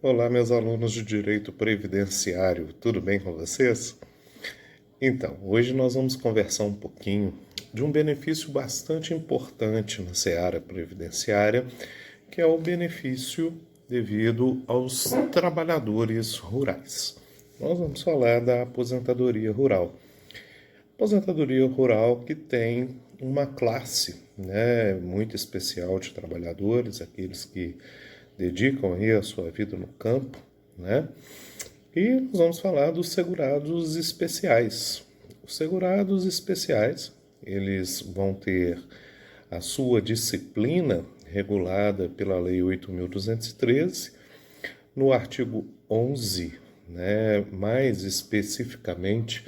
Olá, meus alunos de Direito Previdenciário, tudo bem com vocês? Então, hoje nós vamos conversar um pouquinho de um benefício bastante importante na seara previdenciária, que é o benefício devido aos trabalhadores rurais. Nós vamos falar da aposentadoria rural. Aposentadoria rural que tem uma classe, muito especial de trabalhadores, aqueles que dedicam aí a sua vida no campo, né? E nós vamos falar dos segurados especiais. Os segurados especiais, eles vão ter a sua disciplina regulada pela Lei 8.213, no artigo 11, mais especificamente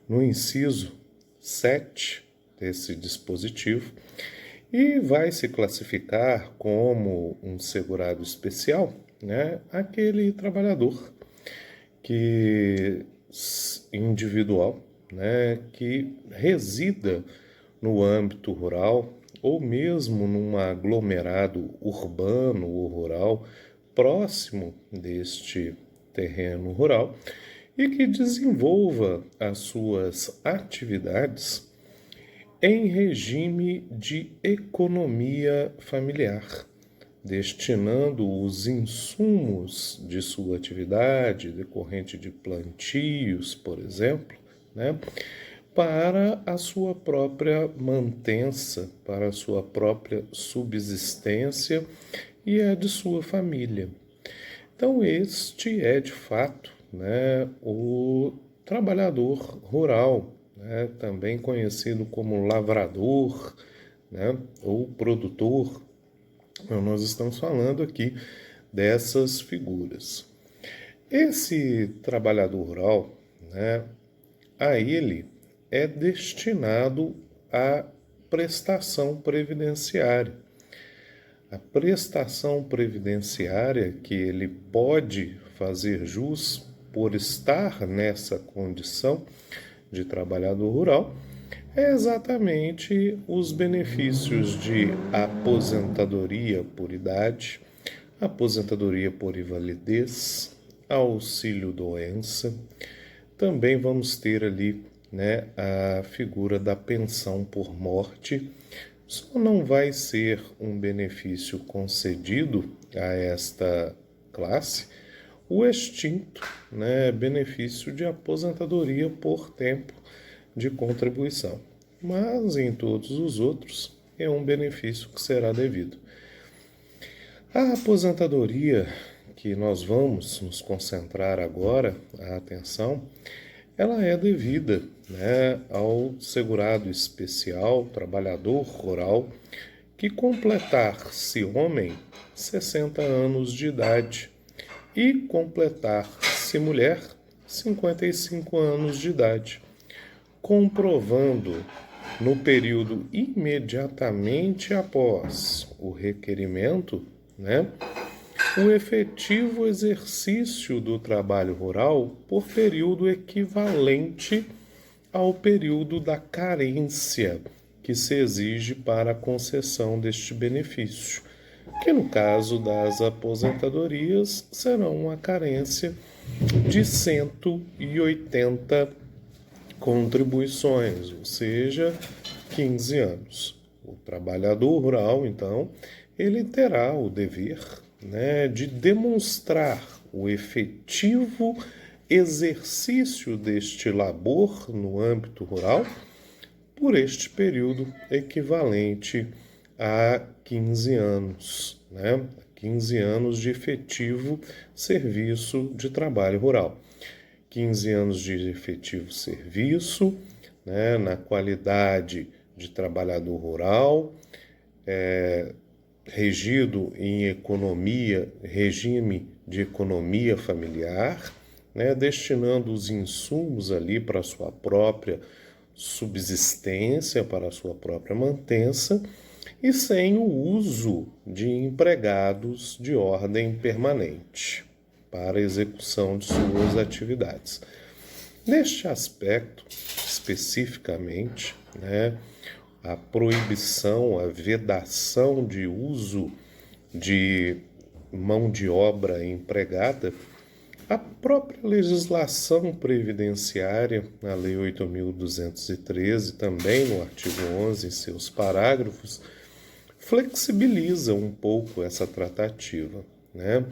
no inciso 7 desse dispositivo, e vai se classificar como um segurado especial, aquele trabalhador que individual, que resida no âmbito rural ou mesmo num aglomerado urbano ou rural próximo deste terreno rural e que desenvolva as suas atividades em regime de economia familiar, destinando os insumos de sua atividade, decorrente de plantios, por exemplo, para a sua própria mantença, para a sua própria subsistência e a de sua família. Então, este é, de fato, o trabalhador rural, também conhecido como lavrador, ou produtor. Então, nós estamos falando aqui dessas figuras. Esse trabalhador rural, a ele é destinado a prestação previdenciária. A prestação previdenciária que ele pode fazer jus por estar nessa condição de trabalhador rural é exatamente os benefícios de aposentadoria por idade, aposentadoria por invalidez, auxílio-doença. Também vamos ter ali a figura da pensão por morte. Só não vai ser um benefício concedido a esta classe o extinto, benefício de aposentadoria por tempo de contribuição. Mas em todos os outros é um benefício que será devido. A aposentadoria que nós vamos nos concentrar agora, a atenção, ela é devida ao segurado especial, trabalhador rural, que completar, se homem, 60 anos de idade e completar, se mulher, 55 anos de idade, comprovando no período imediatamente após o requerimento, o efetivo exercício do trabalho rural por período equivalente ao período da carência que se exige para a concessão deste benefício, que no caso das aposentadorias será uma carência de 180 contribuições, ou seja, 15 anos. O trabalhador rural, então, ele terá o dever de demonstrar o efetivo exercício deste labor no âmbito rural por este período equivalente a 15 anos, 15 anos de efetivo serviço de trabalho rural. 15 anos de efetivo serviço, na qualidade de trabalhador rural, regido em economia, regime de economia familiar, destinando os insumos ali para a sua própria subsistência, para a sua própria mantença, e sem o uso de empregados de ordem permanente para a execução de suas atividades. Neste aspecto, especificamente, a proibição, a vedação de uso de mão de obra empregada, a própria legislação previdenciária, a Lei 8.213, também no artigo 11, em seus parágrafos, flexibiliza um pouco essa tratativa, né?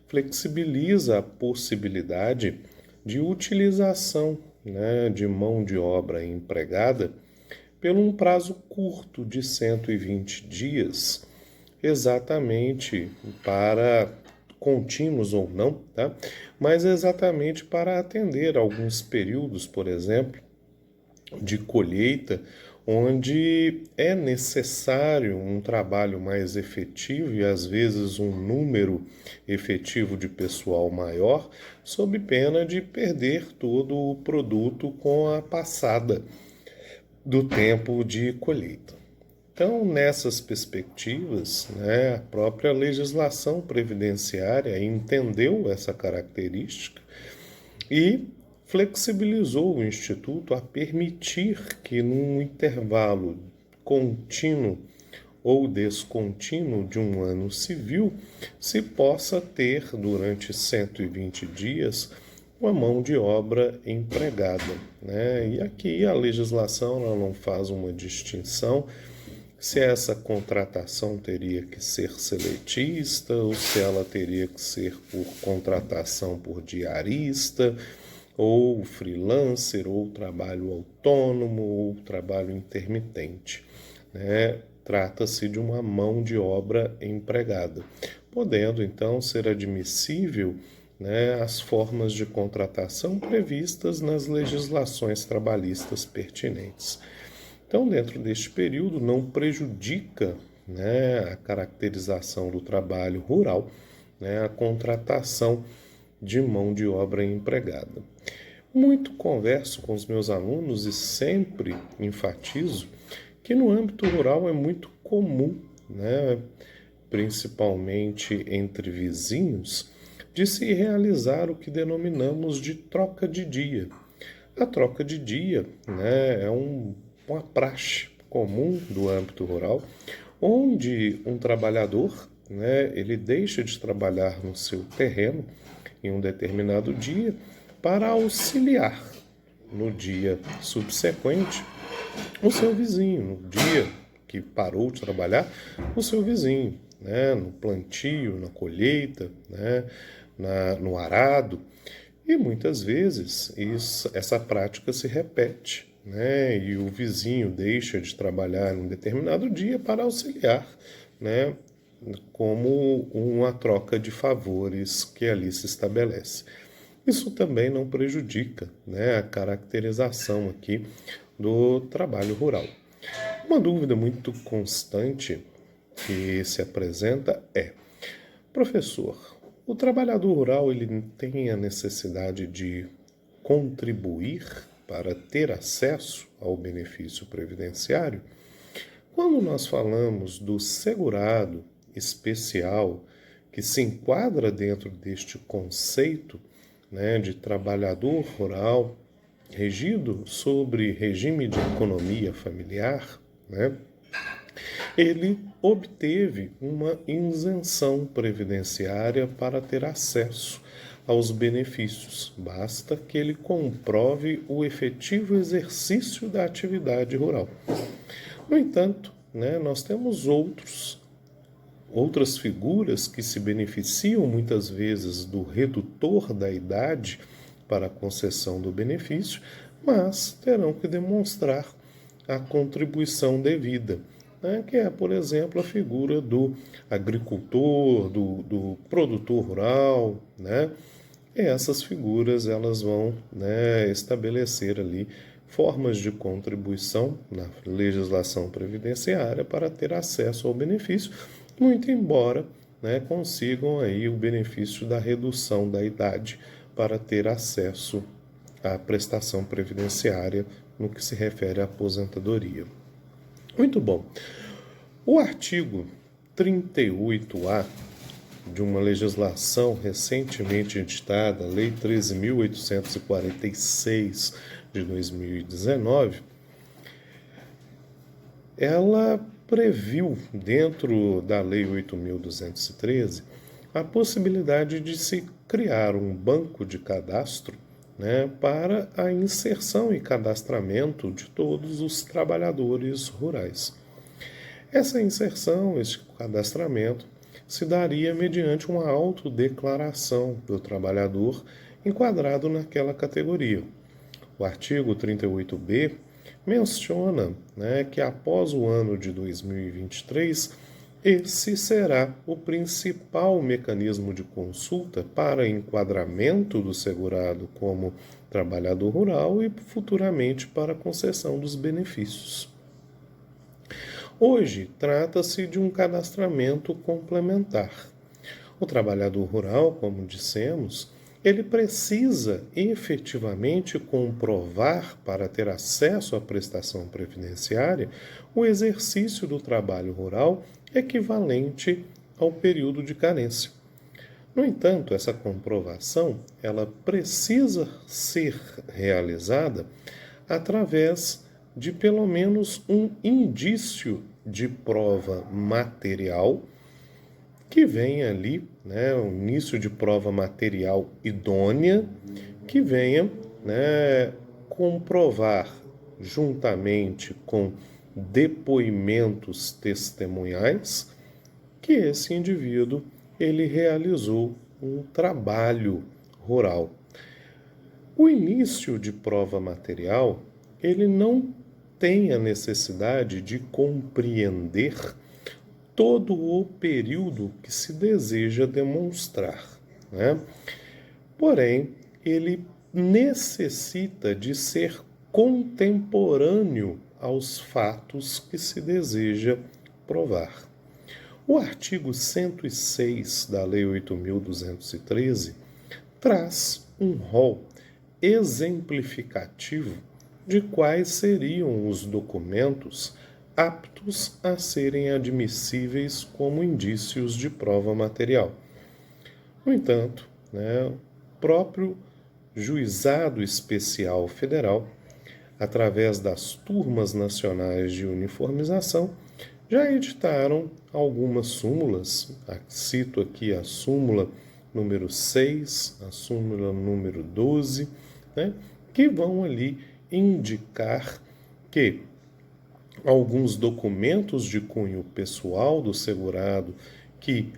Flexibiliza a possibilidade de utilização, né, de mão de obra empregada por um prazo curto de 120 dias, exatamente para contínuos ou não, tá? Mas exatamente para atender alguns períodos, por exemplo, de colheita, onde é necessário um trabalho mais efetivo e às vezes um número efetivo de pessoal maior, sob pena de perder todo o produto com a passada do tempo de colheita. Então, nessas perspectivas, né, a própria legislação previdenciária entendeu essa característica e flexibilizou o Instituto a permitir que, num intervalo contínuo ou descontínuo de um ano civil, se possa ter, durante 120 dias, uma mão de obra empregada, né? E aqui a legislação ela não faz uma distinção se essa contratação teria que ser seletista ou se ela teria que ser por contratação por diarista, ou freelancer, ou trabalho autônomo, ou trabalho intermitente, né? Trata-se de uma mão de obra empregada, podendo então ser admissível, né, as formas de contratação previstas nas legislações trabalhistas pertinentes. Então, dentro deste período, não prejudica, né, a caracterização do trabalho rural, né, a contratação de mão de obra empregada. Muito converso com os meus alunos e sempre enfatizo que no âmbito rural é muito comum, né, principalmente entre vizinhos, de se realizar o que denominamos de troca de dia. A troca de dia, né, é uma praxe comum do âmbito rural, onde um trabalhador, né, ele deixa de trabalhar no seu terreno em um determinado dia para auxiliar no dia subsequente o seu vizinho, no dia que parou de trabalhar, o seu vizinho, né, no plantio, na colheita, né, no arado. E muitas vezes essa prática se repete, né, e o vizinho deixa de trabalhar em um determinado dia para auxiliar, né, como uma troca de favores que ali se estabelece. Isso também não prejudica, né, a caracterização aqui do trabalho rural. Uma dúvida muito constante que se apresenta é: professor, o trabalhador rural ele tem a necessidade de contribuir para ter acesso ao benefício previdenciário? Quando nós falamos do segurado especial que se enquadra dentro deste conceito, né, de trabalhador rural regido sobre regime de economia familiar, né, ele obteve uma isenção previdenciária para ter acesso aos benefícios. Basta que ele comprove o efetivo exercício da atividade rural. No entanto, né, nós temos outras figuras que se beneficiam muitas vezes do redutor da idade para a concessão do benefício, mas terão que demonstrar a contribuição devida, né, que é, por exemplo, a figura do agricultor, do produtor rural, né? E essas figuras elas vão, né, estabelecer ali formas de contribuição na legislação previdenciária para ter acesso ao benefício, muito embora, né, consigam aí o benefício da redução da idade para ter acesso à prestação previdenciária no que se refere à aposentadoria. Muito bom. O artigo 38A de uma legislação recentemente editada, Lei 13.846 de 2019, ela previu, dentro da Lei 8.213, a possibilidade de se criar um banco de cadastro, né, para a inserção e cadastramento de todos os trabalhadores rurais. Essa inserção, esse cadastramento, se daria mediante uma autodeclaração do trabalhador enquadrado naquela categoria. O artigo 38b menciona, né, que após o ano de 2023, esse será o principal mecanismo de consulta para enquadramento do segurado como trabalhador rural e futuramente para concessão dos benefícios. Hoje, trata-se de um cadastramento complementar. O trabalhador rural, como dissemos, ele precisa efetivamente comprovar, para ter acesso à prestação previdenciária, o exercício do trabalho rural equivalente ao período de carência. No entanto, essa comprovação ela precisa ser realizada através de pelo menos um indício de prova material que venha ali, né, um início de prova material idônea, que venha, né, comprovar juntamente com depoimentos testemunhais que esse indivíduo ele realizou um trabalho rural. O início de prova material, ele não tem a necessidade de compreender todo o período que se deseja demonstrar, né? Porém, ele necessita de ser contemporâneo aos fatos que se deseja provar. O artigo 106 da Lei 8.213 traz um rol exemplificativo de quais seriam os documentos aptos a serem admissíveis como indícios de prova material. No entanto, o próprio Juizado Especial Federal, através das turmas nacionais de uniformização, já editaram algumas súmulas, cito aqui a súmula número 6, a súmula número 12, que vão ali indicar que alguns documentos de cunho pessoal do segurado que,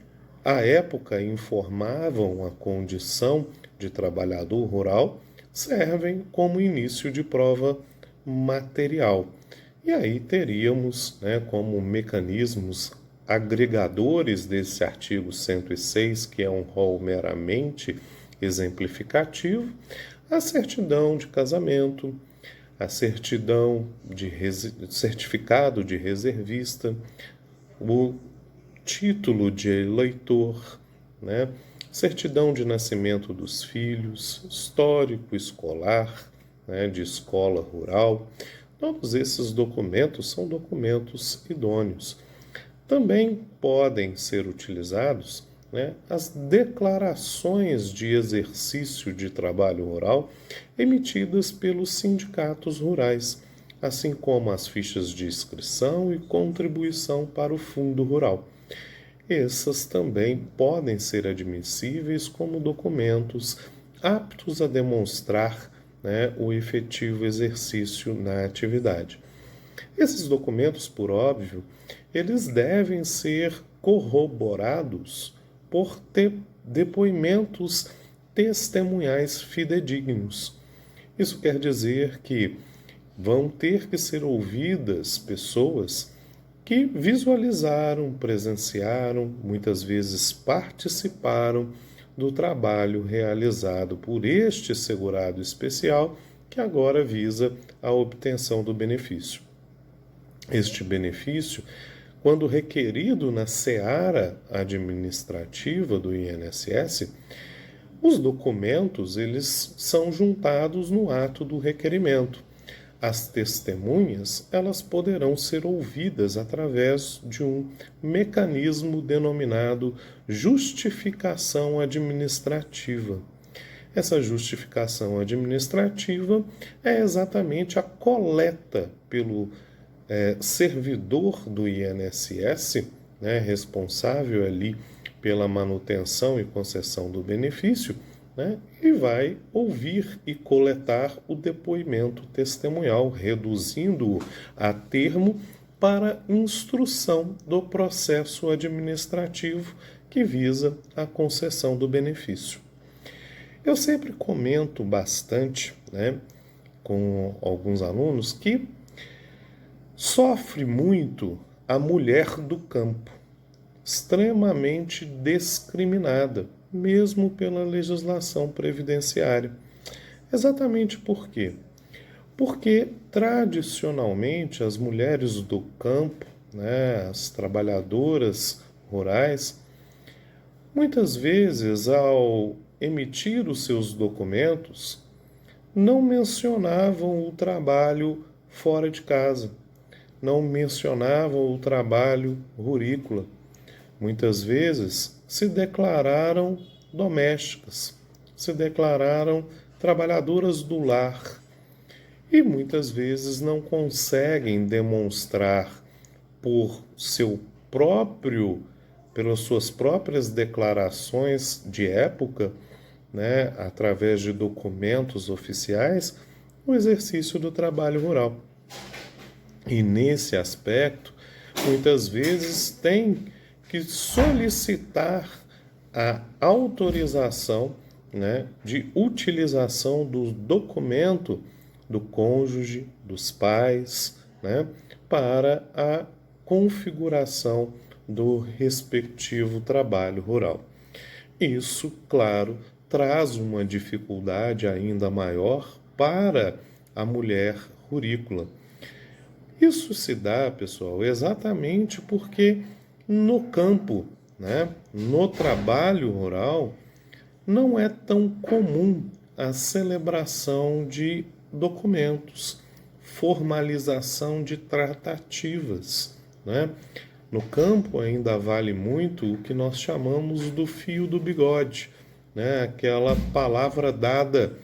à época, informavam a condição de trabalhador rural, servem como início de prova material. E aí teríamos, como mecanismos agregadores desse artigo 106, que é um rol meramente exemplificativo, a certidão de casamento, a certidão de certificado de reservista, o título de eleitor, certidão de nascimento dos filhos, histórico escolar, de escola rural. Todos esses documentos são documentos idôneos. Também podem ser utilizados as declarações de exercício de trabalho rural emitidas pelos sindicatos rurais, assim como as fichas de inscrição e contribuição para o Fundo Rural. Essas também podem ser admissíveis como documentos aptos a demonstrar o efetivo exercício na atividade. Esses documentos, por óbvio, eles devem ser corroborados por depoimentos testemunhais fidedignos. Isso quer dizer que vão ter que ser ouvidas pessoas que visualizaram, presenciaram, muitas vezes participaram do trabalho realizado por este segurado especial que agora visa a obtenção do benefício. Este benefício, quando requerido na seara administrativa do INSS, os documentos eles são juntados no ato do requerimento. As testemunhas elas poderão ser ouvidas através de um mecanismo denominado justificação administrativa. Essa justificação administrativa é exatamente a coleta pelo servidor do INSS, responsável ali pela manutenção e concessão do benefício, né, e vai ouvir e coletar o depoimento testemunhal, reduzindo-o a termo para instrução do processo administrativo que visa a concessão do benefício. Eu sempre comento bastante, né, com alguns alunos que sofre muito a mulher do campo, extremamente discriminada, mesmo pela legislação previdenciária. Exatamente por quê? Porque, tradicionalmente, as mulheres do campo, né, as trabalhadoras rurais, muitas vezes, ao emitir os seus documentos, não mencionavam o trabalho fora de casa, não mencionavam o trabalho rurícola. Muitas vezes se declararam domésticas, se declararam trabalhadoras do lar e muitas vezes não conseguem demonstrar pelas suas próprias declarações de época, né, através de documentos oficiais, o exercício do trabalho rural. E nesse aspecto, muitas vezes tem que solicitar a autorização, né, de utilização do documento do cônjuge, dos pais, né, para a configuração do respectivo trabalho rural. Isso, claro, traz uma dificuldade ainda maior para a mulher rurícola. Isso se dá, pessoal, exatamente porque no campo, né, no trabalho rural, não é tão comum a celebração de documentos, formalização de tratativas, né? No campo ainda vale muito o que nós chamamos do fio do bigode, né? Aquela palavra dada.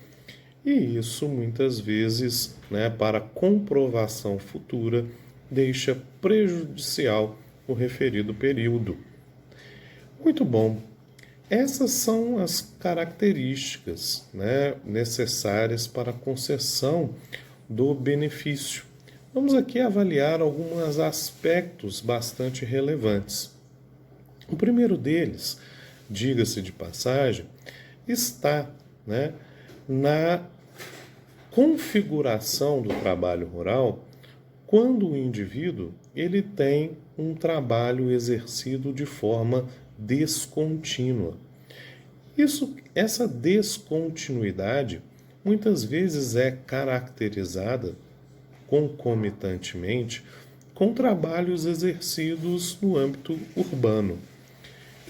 E isso muitas vezes, né, para comprovação futura, deixa prejudicial o referido período. Muito bom. Essas são as características, né, necessárias para a concessão do benefício. Vamos aqui avaliar alguns aspectos bastante relevantes. O primeiro deles, diga-se de passagem, está, né, na configuração do trabalho rural quando o indivíduo ele tem um trabalho exercido de forma descontínua. Essa descontinuidade muitas vezes é caracterizada concomitantemente com trabalhos exercidos no âmbito urbano.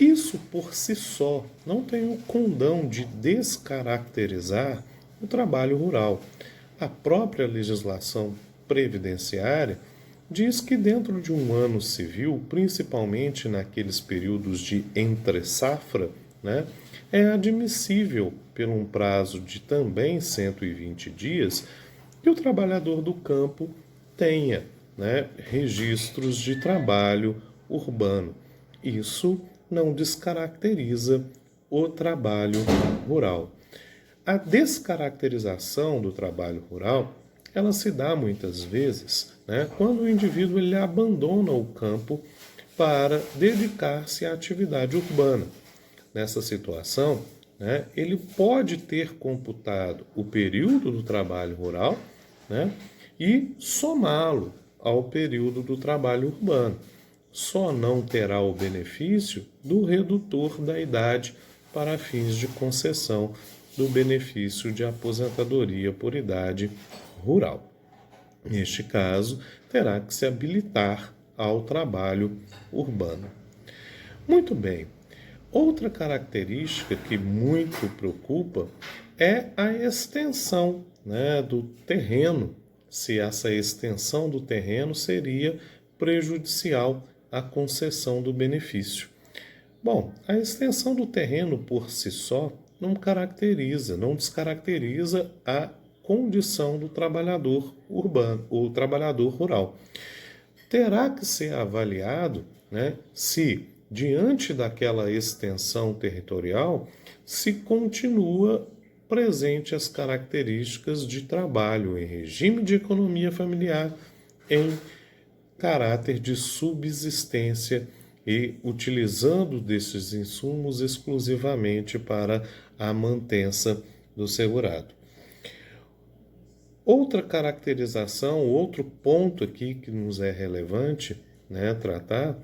Isso por si só não tem o condão de descaracterizar o trabalho rural. A própria legislação previdenciária diz que dentro de um ano civil, principalmente naqueles períodos de entre-safra, né, é admissível, por um prazo de também 120 dias, que o trabalhador do campo tenha, né, registros de trabalho urbano. Isso não descaracteriza o trabalho rural. A descaracterização do trabalho rural, ela se dá muitas vezes, né, quando o indivíduo ele abandona o campo para dedicar-se à atividade urbana. Nessa situação, né, ele pode ter computado o período do trabalho rural, né, e somá-lo ao período do trabalho urbano. Só não terá o benefício do redutor da idade para fins de concessão do benefício de aposentadoria por idade rural. Neste caso, terá que se habilitar ao trabalho urbano. Muito bem. Outra característica que muito preocupa é a extensão, né, do terreno, se essa extensão do terreno seria prejudicial à concessão do benefício. Bom, a extensão do terreno por si só não descaracteriza a condição do trabalhador urbano, o trabalhador rural. Terá que ser avaliado, né, se diante daquela extensão territorial, se continua presente as características de trabalho em regime de economia familiar, em caráter de subsistência e utilizando desses insumos exclusivamente para a mantença do segurado. Outra caracterização, outro ponto aqui que nos é relevante, tratar,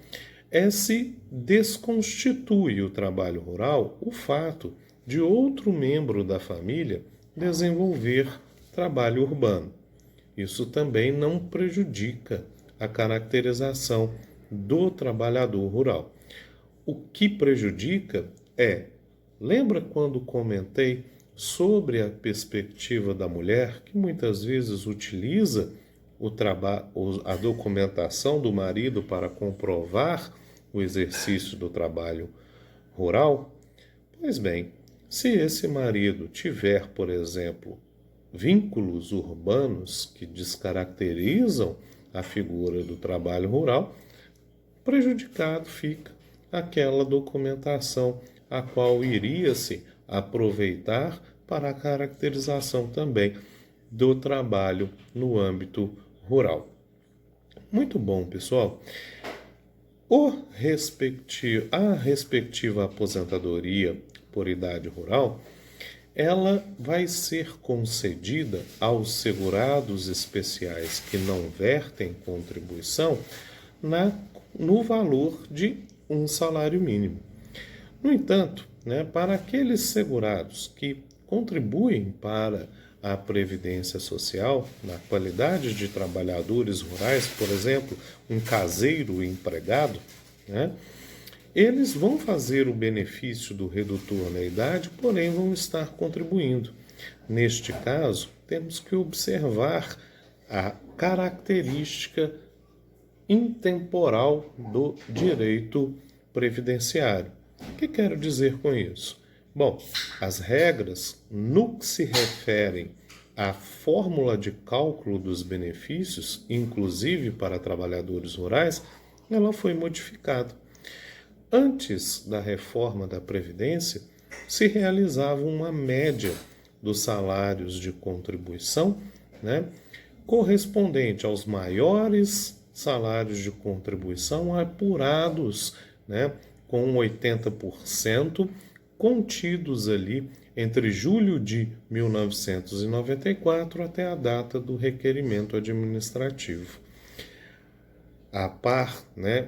é se desconstitui o trabalho rural o fato de outro membro da família desenvolver trabalho urbano. Isso também não prejudica a caracterização do trabalhador rural. O que prejudica lembra quando comentei sobre a perspectiva da mulher, que muitas vezes utiliza a documentação do marido para comprovar o exercício do trabalho rural? Pois bem, se esse marido tiver, por exemplo, vínculos urbanos que descaracterizam a figura do trabalho rural, prejudicado fica aquela documentação a qual iria-se aproveitar para a caracterização também do trabalho no âmbito rural. Muito bom, pessoal. A respectiva aposentadoria por idade rural, ela vai ser concedida aos segurados especiais que não vertem contribuição no valor de um salário mínimo. No entanto, para aqueles segurados que contribuem para a Previdência Social, na qualidade de trabalhadores rurais, por exemplo, um caseiro empregado, eles vão fazer o benefício do redutor na idade, porém vão estar contribuindo. Neste caso, temos que observar a característica intemporal do direito previdenciário. O que quero dizer com isso? Bom, as regras, no que se referem à fórmula de cálculo dos benefícios, inclusive para trabalhadores rurais, ela foi modificada. Antes da reforma da Previdência, se realizava uma média dos salários de contribuição, correspondente aos maiores salários de contribuição apurados, com 80%, contidos ali entre julho de 1994 até a data do requerimento administrativo. A par,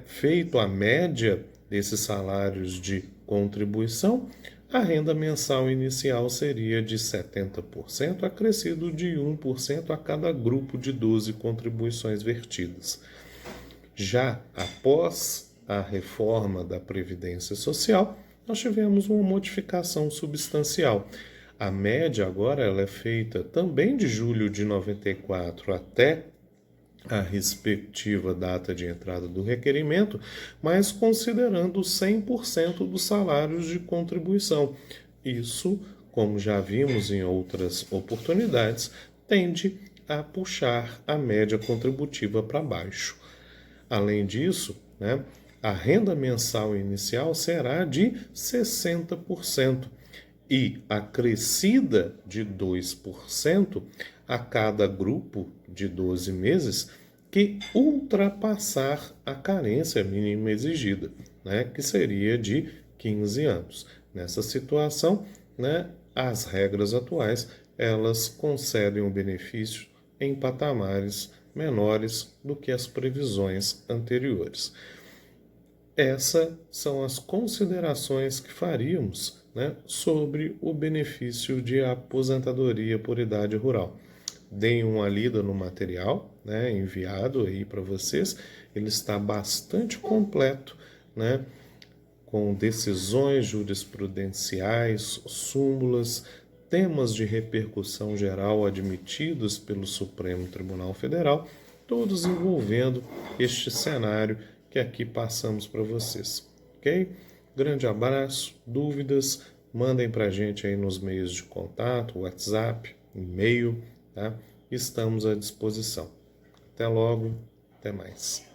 feito a média desses salários de contribuição, a renda mensal inicial seria de 70%, acrescido de 1% a cada grupo de 12 contribuições vertidas. Já após a reforma da Previdência Social, nós tivemos uma modificação substancial. A média agora ela é feita também de julho de 94 até a respectiva data de entrada do requerimento, mas considerando 100% dos salários de contribuição. Isso, como já vimos em outras oportunidades, tende a puxar a média contributiva para baixo. Além disso, a renda mensal inicial será de 60% e acrescida de 2% a cada grupo de 12 meses que ultrapassar a carência mínima exigida, que seria de 15 anos. Nessa situação, as regras atuais, elas concedem o benefício em patamares menores do que as previsões anteriores. Essas são as considerações que faríamos sobre o benefício de aposentadoria por idade rural. Deem uma lida no material enviado aí para vocês. Ele está bastante completo, com decisões jurisprudenciais, súmulas, temas de repercussão geral admitidos pelo Supremo Tribunal Federal, todos envolvendo este cenário que aqui passamos para vocês, ok? Grande abraço, dúvidas, mandem para a gente aí nos meios de contato, WhatsApp, e-mail, tá? Estamos à disposição. Até logo, até mais.